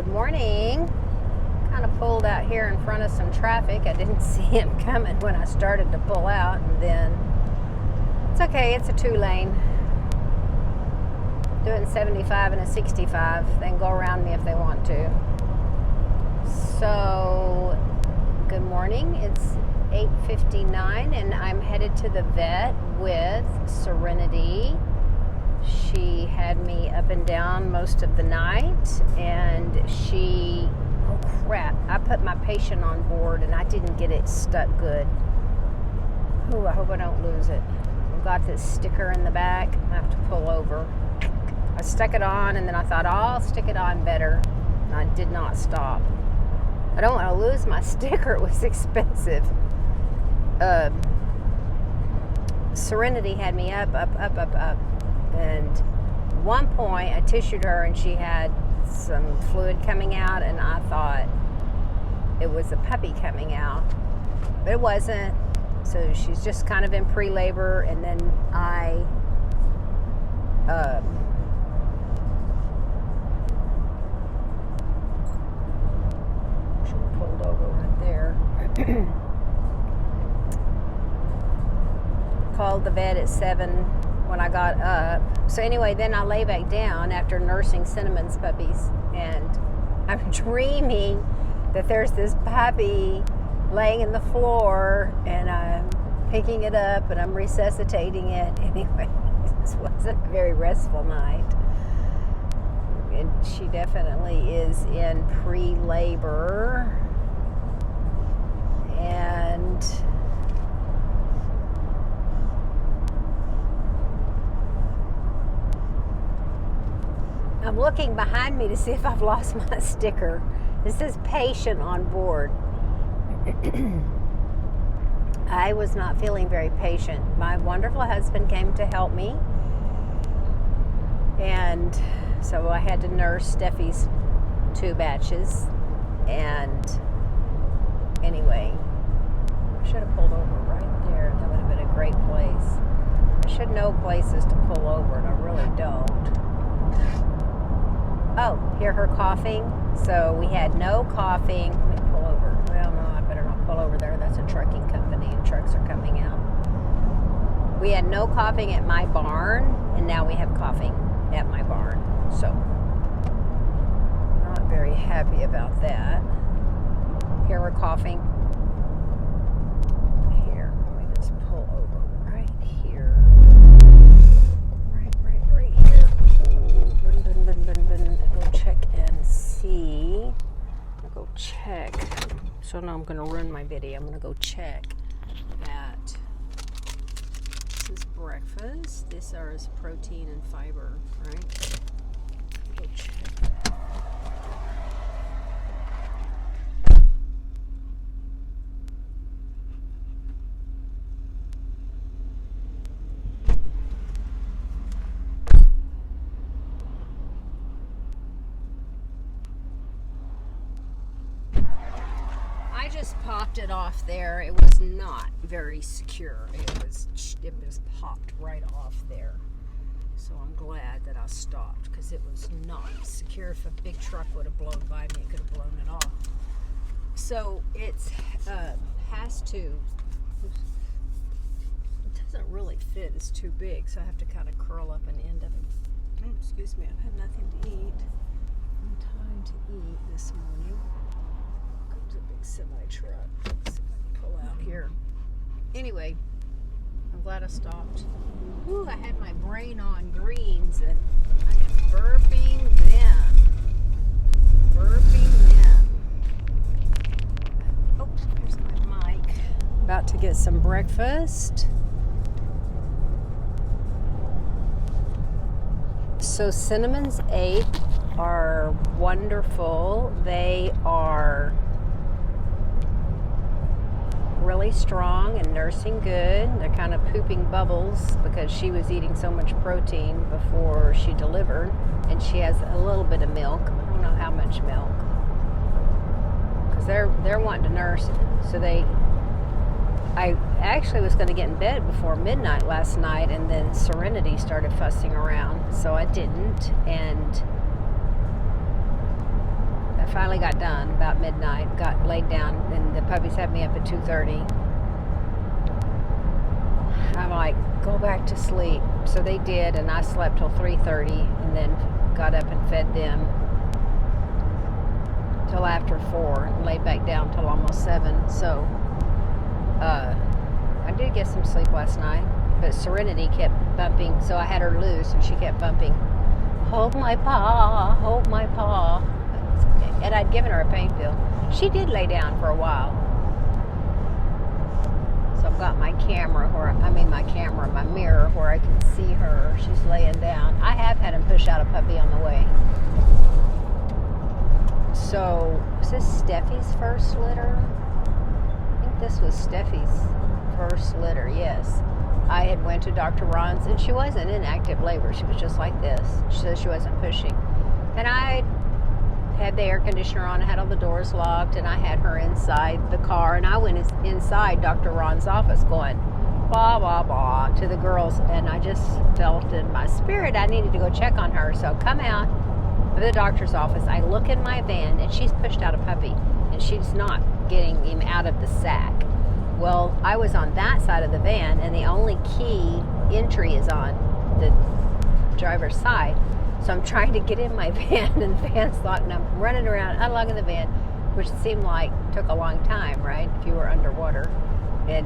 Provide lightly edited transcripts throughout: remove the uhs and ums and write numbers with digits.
Good morning. Kind of pulled out here in front of some traffic. I didn't see him coming when I started to pull out, and then it's okay, it's a 2-lane. Doing 75 and a 65. They can go around me if they want to. So, good morning. It's 8:59 and I'm headed to the vet with Serenity. She had me up and down most of the night, and oh crap, I put my patient on board and I didn't get it stuck good. Ooh, I hope I don't lose it. I've got this sticker in the back. I have to pull over. I stuck it on and then I thought, I'll stick it on better. And I did not stop. I don't want to lose my sticker. It was expensive. Serenity had me up. And at one point, I tissued her and she had some fluid coming out, and I thought it was a puppy coming out. But it wasn't. So she's just kind of in pre-labor, and then I should have pulled over right there. Called the vet at 7 when I got up. So anyway, then I lay back down after nursing Cinnamon's puppies, and I'm dreaming that there's this puppy laying in the floor, and I'm picking it up and I'm resuscitating it. Anyway, this wasn't a very restful night. And she definitely is in pre-labor. And I'm looking behind me to see if I've lost my sticker. This says patient on board. I was not feeling very patient. My wonderful husband came to help me, and so I had to nurse Steffi's 2 batches. And anyway, I should have pulled over right there. That would have been a great place. I should know places to pull over, and I really don't. Oh, hear her coughing? So we had no coughing. Let me pull over. Well, no, I better not pull over there. That's a trucking company, and trucks are coming out. We had no coughing at my barn, and now we have coughing at my barn. So, not very happy about that. Hear her coughing? Here, let me just pull over right here. Right here. Go check and see. I'll go check. So now I'm going to ruin my video. I'm going to go check that. This is breakfast. This is protein and fiber, right? Go check that. I just popped it off there. It was not very secure. It was popped right off there. So I'm glad that I stopped, because it was not secure. If a big truck would have blown by me, it could have blown it off. So it has to. It doesn't really fit. It's too big, so I have to kind of curl up an end of it. Oh, excuse me. I've had nothing to eat. No time to eat this morning. Comes a big semi-truck. Let's see if I can pull out here. Anyway, I'm glad I stopped. Ooh, I had my brain on greens, and I am burping them. Oh, here's my mic. About to get some breakfast. So Cinnamon's 8 are wonderful. They are really strong and nursing good. They're kind of pooping bubbles because she was eating so much protein before she delivered, and she has a little bit of milk. I don't know how much milk, because they're wanting to nurse. So I actually was going to get in bed before midnight last night, and then Serenity started fussing around, so I didn't. And finally got done about midnight, got laid down, and the puppies had me up at 2:30. I'm like, go back to sleep. So they did, and I slept till 3:30, and then got up and fed them till after 4, and laid back down till almost 7. So I did get some sleep last night, but Serenity kept bumping, so I had her loose, and she kept bumping, hold my paw, hold my paw. And I'd given her a pain pill. She did lay down for a while. So I've got my mirror where I can see her. She's laying down. I have had him push out a puppy on the way. So, is this Steffi's first litter? I think this was Steffi's first litter, yes. I had went to Dr. Ron's, and she wasn't in active labor. She was just like this. She said she wasn't pushing. And I had the air conditioner on, I had all the doors locked, and I had her inside the car, and I went inside Dr. Ron's office going, blah, blah, blah, to the girls, and I just felt in my spirit I needed to go check on her. So come out of the doctor's office, I look in my van, and she's pushed out a puppy, and she's not getting him out of the sack. Well, I was on that side of the van, and the only key entry is on the driver's side. So I'm trying to get in my van, and the van's locked, and I'm running around unlocking the van, which seemed like took a long time, right, if you were underwater, and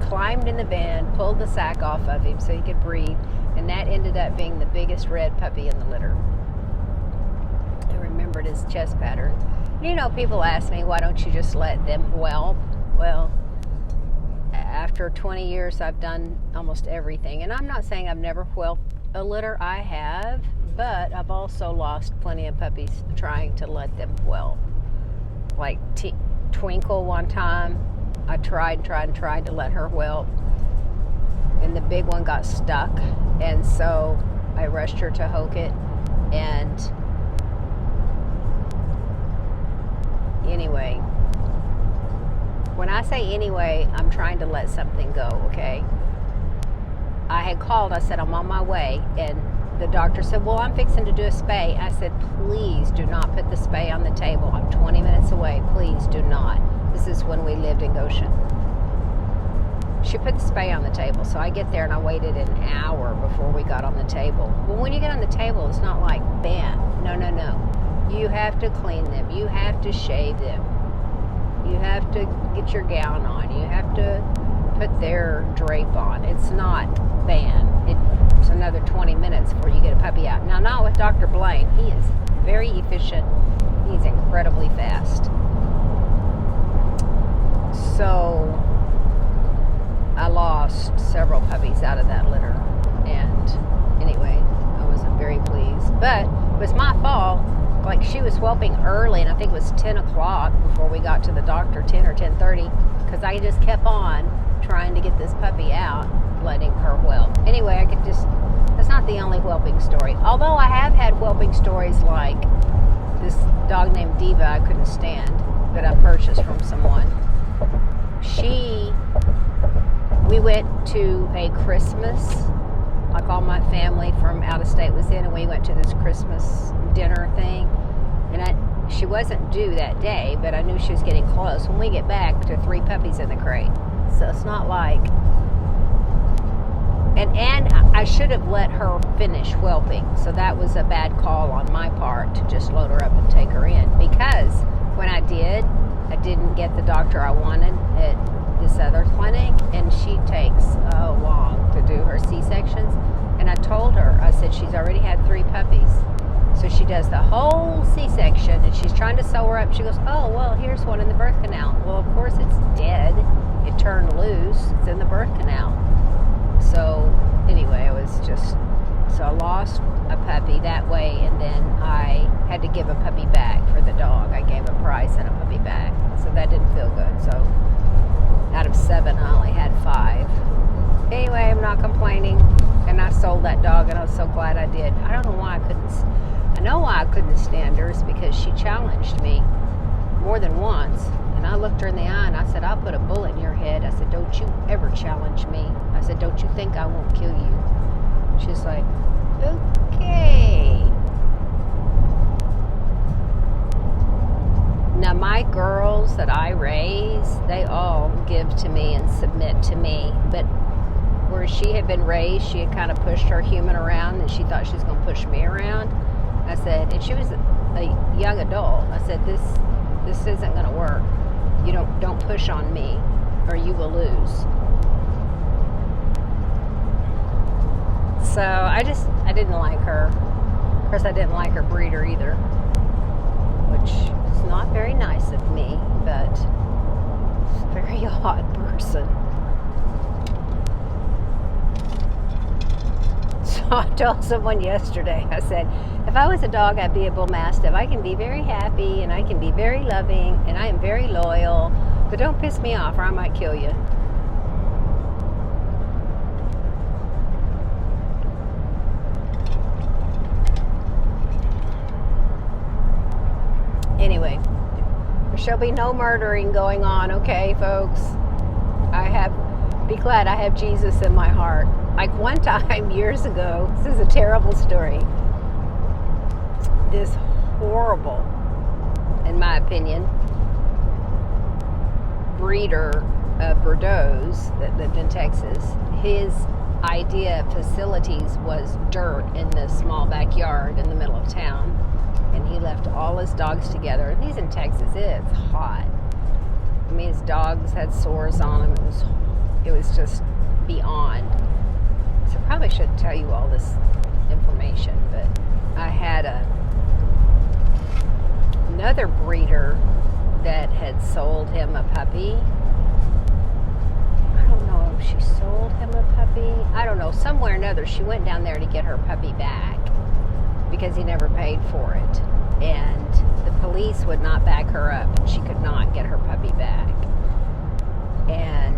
climbed in the van, pulled the sack off of him so he could breathe, and that ended up being the biggest red puppy in the litter. I remembered his chest pattern. You know, people ask me, why don't you just let them whelp? Well, after 20 years, I've done almost everything, and I'm not saying I've never whelped a litter. I have, but I've also lost plenty of puppies trying to let them whelp. Like Twinkle one time, I tried to let her whelp, and the big one got stuck, and so I rushed her to hoke it, and anyway, when I say anyway, I'm trying to let something go, okay? I had called, I said, I'm on my way, and the doctor said, well, I'm fixing to do a spay. I said, please do not put the spay on the table. I'm 20 minutes away. Please do not. This is when we lived in Goshen. She put the spay on the table, so I get there, and I waited an hour before we got on the table. Well, when you get on the table, it's not like, bam. No. You have to clean them. You have to shave them. You have to get your gown on. You have to put their drape on. It's not bam. It's another 20 minutes before you get a puppy out. Now, not with Dr. Blaine. He is very efficient. He's incredibly fast. So I lost several puppies out of that litter, and anyway, I wasn't very pleased, but it was my fault. Like, she was whelping early, and I think it was 10 o'clock before we got to the doctor, 10 or 10:30, because I just kept on trying to get this puppy out, letting her whelp. Anyway, that's not the only whelping story. Although I have had whelping stories like this dog named Diva I couldn't stand that I purchased from someone. We went to a Christmas, like all my family from out of state was in, and we went to this Christmas dinner thing, and she wasn't due that day, but I knew she was getting close. When we get back, to 3 puppies in the crate. So it's not like, and I should have let her finish whelping, so that was a bad call on my part to just load her up and take her in, because when I didn't get the doctor I wanted at this other clinic, and she takes long to do her C-sections, and I told her, I said, she's already had 3 puppies, so she does the whole C-section, and she's trying to sew her up. She goes, oh, well, here's one in the birth canal. Well, of course it's dead. It turned loose. It's in the birth canal. So anyway, so I lost a puppy that way, and then I had to give a puppy back for the dog. I gave a price and a puppy back, so that didn't feel good. So out of 7, I only had 5. Anyway, I'm not complaining, and I sold that dog, and I was so glad I did. I don't know why I couldn't. I know why I couldn't stand her, is because she challenged me more than once, and I looked her in the eye and I said, I'll put a bullet in your head. I said, don't you ever challenge me. I said, don't you think I won't kill you? She's like, okay. my girls that I raise, they all give to me and submit to me. But where she had been raised, she had kind of pushed her human around, and she thought she was going to push me around. I said, and she was a young adult. I said, this isn't going to work. You don't push on me, or you will lose. So I didn't like her. Of course, I didn't like her breeder either, which is not very nice of me, but she's a very odd person. So I told someone yesterday, I said, if I was a dog, I'd be a bull mastiff. I can be very happy, and I can be very loving, and I am very loyal, but don't piss me off or I might kill you. Anyway, there shall be no murdering going on, okay, folks? Be glad I have Jesus in my heart. Like one time, years ago, this is a terrible story. This horrible, in my opinion, breeder of Bordeaux's that lived in Texas, his idea of facilities was dirt in this small backyard in the middle of town. And he left all his dogs together. And he's in Texas. It's hot. I mean, his dogs had sores on them. It was just beyond. So I probably shouldn't tell you all this information, but I had another breeder that had sold him a puppy. I don't know if she sold him a puppy. I don't know. Somewhere or another, she went down there to get her puppy back because he never paid for it. And the police would not back her up, and she could not get her puppy back. And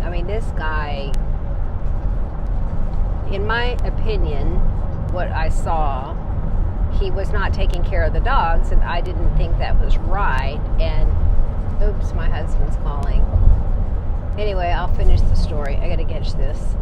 I mean, this guy, in my opinion, what I saw, he was not taking care of the dogs, and I didn't think that was right. And oops, my husband's calling. Anyway, I'll finish the story. I gotta catch this.